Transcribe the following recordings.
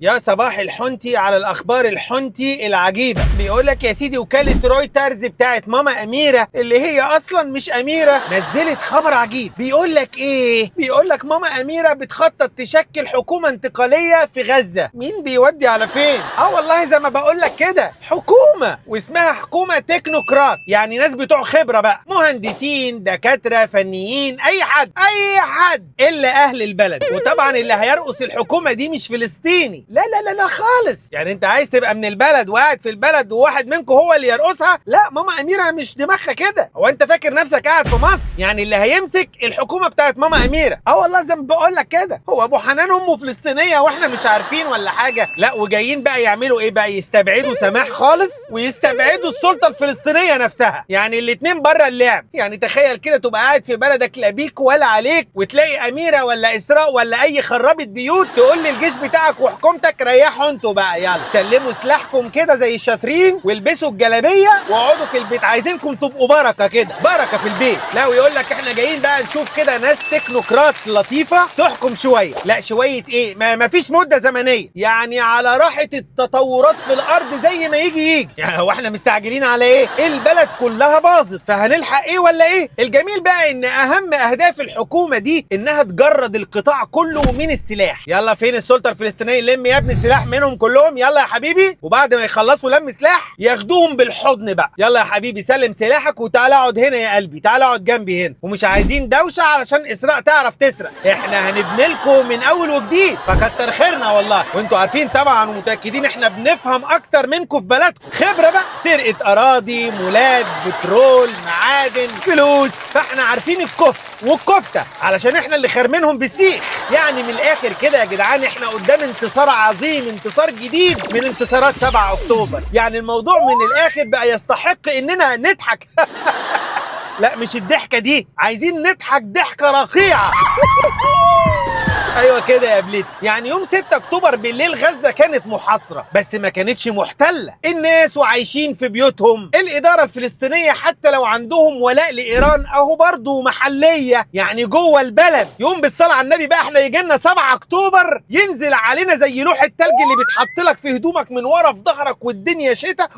يا صباح الحنتي على الاخبار الحنتي العجيبه. بيقول لك يا سيدي وكاله رويترز بتاعت ماما اميره اللي هي اصلا مش اميره نزلت خبر عجيب. بيقول لك ايه؟ بيقول لك ماما اميره بتخطط تشكل حكومه انتقاليه في غزه. مين بيودي على فين؟ والله زي ما بقول لك كده، حكومه واسمها حكومه تكنوقراط، يعني ناس بتوع خبره بقى، مهندسين، دكاتره، فنيين، اي حد الا اهل البلد. وطبعا اللي هيرقص الحكومه دي مش فلسطيني، لا لا لا لا خالص. يعني انت عايز تبقى من البلد وقاعد في البلد وواحد منكم هو اللي يرقصها؟ لا، ماما اميره مش دماغها كده. هو انت فاكر نفسك قاعد في مصر؟ يعني اللي هيمسك الحكومه بتاعت ماما اميره والله زي ما بقول لك كده. هو ابو حنان امه فلسطينيه واحنا مش عارفين ولا حاجه؟ لا، وجايين بقى يعملوا ايه بقى؟ يستبعدوا سماح خالص ويستبعدوا السلطه الفلسطينيه نفسها. يعني الاتنين بره اللعب. يعني تخيل كده تبقى قاعد في بلدك لا بيك ولا عليك، وتلاقي اميره ولا اسراء ولا اي خرابه بيوت تقول للجيش بتاعك وحكومتك ريحوا انتوا بقى، يلا سلموا سلاحكم كده زي الشاطرين والبسوا الجلابيه واقعدوا في البيت، عايزينكم تبقوا بركه كده، بركه في البيت. لا، ويقول لك احنا جايين بقى نشوف كده ناس تكنوقراط لطيفه تحكم شويه. لا شويه ايه؟ ما فيش مده زمنيه، يعني على راحه التطورات في الارض زي ما يجي. يعني هو احنا مستعجلين على ايه؟ البلد كلها باظت، فهنلحق ايه ولا ايه؟ الجميل بقى ان اهم اهداف الحكومه دي انها تجرد القطاع كله من السلاح. يلا فين السلطه الفلسطينيه؟ لم يا ابني السلاح منهم كلهم، يلا يا حبيبي. وبعد ما يخلصوا لم سلاح ياخدوهم بالحضن بقى. يلا يا حبيبي سلم سلاحك وتعالى اقعد هنا يا قلبي، تعالى اقعد جنبي هنا. ومش عايزين دوشه علشان اسراء تعرف تسرق، احنا هنبني لكم من اول وجديد، فكتر خيرنا والله. وانتوا عارفين طبعا ومتاكدين احنا بنفهم اكتر منكم في بلدكم، خبره بقى، سرقه اراضي، مولات، بترول، معادن، فلوس، فاحنا عارفين والكفته علشان احنا اللي خارمينهم بالسيخ. يعني من الاخر كده يا جدعان احنا قدام انتصار عظيم، انتصار جديد من انتصارات 7 اكتوبر. يعني الموضوع من الاخر بقى يستحق اننا نضحك. لا مش الضحكه دي، عايزين نضحك ضحكه رقيعه. ايوه كده يا بليتي. يعني يوم 6 اكتوبر بالليل غزه كانت محاصره بس ما كانتش محتله، الناس وعايشين في بيوتهم. الاداره الفلسطينيه حتى لو عندهم ولاء لايران اهو برضه محليه، يعني جوه البلد. يوم بالصلاه على النبي بقى احنا يجي لنا 7 اكتوبر ينزل علينا زي لوح التلج اللي بيتحط لك في هدومك من ورا في ظهرك والدنيا شتاء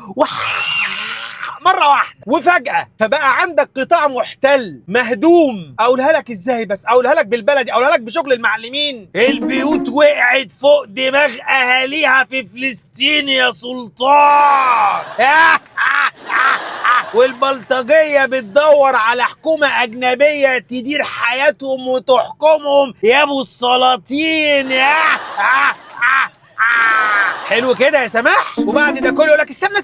مرة واحدة وفجأة، فبقى عندك قطاع محتل مهدوم. اقولها لك ازاي بس؟ اقولها لك بالبلدي، اقولها لك بشغل المعلمين. البيوت وقعت فوق دماغ اهاليها في فلسطين يا سلطان. والبلطجية بتدور على حكومة أجنبية تدير حياتهم وتحكمهم يا ابو السلاطين. حلو كده يا سماح. وبعد ده كله يقول لك استنى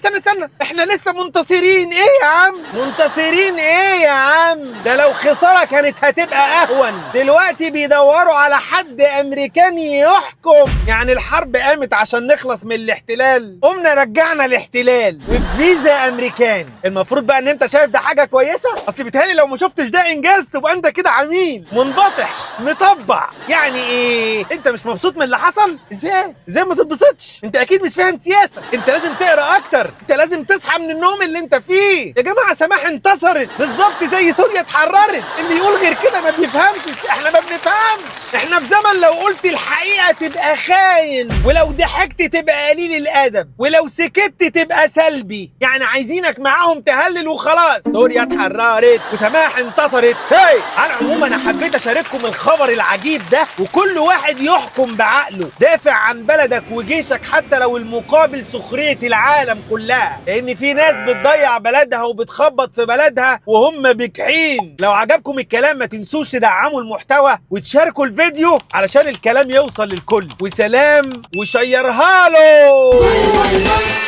احنا لسه منتصرين. ايه يا عم منتصرين؟ ايه يا عم؟ ده لو خساره كانت هتبقى اهون. دلوقتي بيدوروا على حد امريكاني يحكم. يعني الحرب قامت عشان نخلص من الاحتلال، قمنا رجعنا الاحتلال وبفيزا امريكان. المفروض بقى ان انت شايف ده حاجه كويسه. اصل بيتهيألي لو ما شفتش ده انجاز تبقى انت كده عميل منبطح مطبع. يعني ايه؟ انت مش مبسوط من اللي حصل؟ ازاي ما تتبسطش؟ انت اكيد مش فاهم سياسه. انت لازم تقرا اكتر، انت لازم تصحى من النوم اللي انت فيه. يا جماعه سماح انتصرت بالظبط زي سوريا اتحررت. اللي يقول غير كده ما بيفهمش. احنا ما بنفهمش. احنا في زمن لو قلت الحقيقه تبقى خاين، ولو ضحكت تبقى قليل الادب، ولو سكت تبقى سلبي. يعني عايزينك معاهم تهلل وخلاص. سوريا اتحررت وسماح انتصرت. على العموم انا حبيت اشارككم الخبر العجيب ده، وكل واحد يحكم بعقله. دافع عن بلدك وجيشك حتى لو المقابل سخرية العالم كلها، لان في ناس بتضيع بلدها وبتخبط في بلدها وهم بجحين. لو عجبكم الكلام ما تنسوش تدعموا المحتوى وتشاركوا الفيديو علشان الكلام يوصل للكل. وسلام وشيرها له.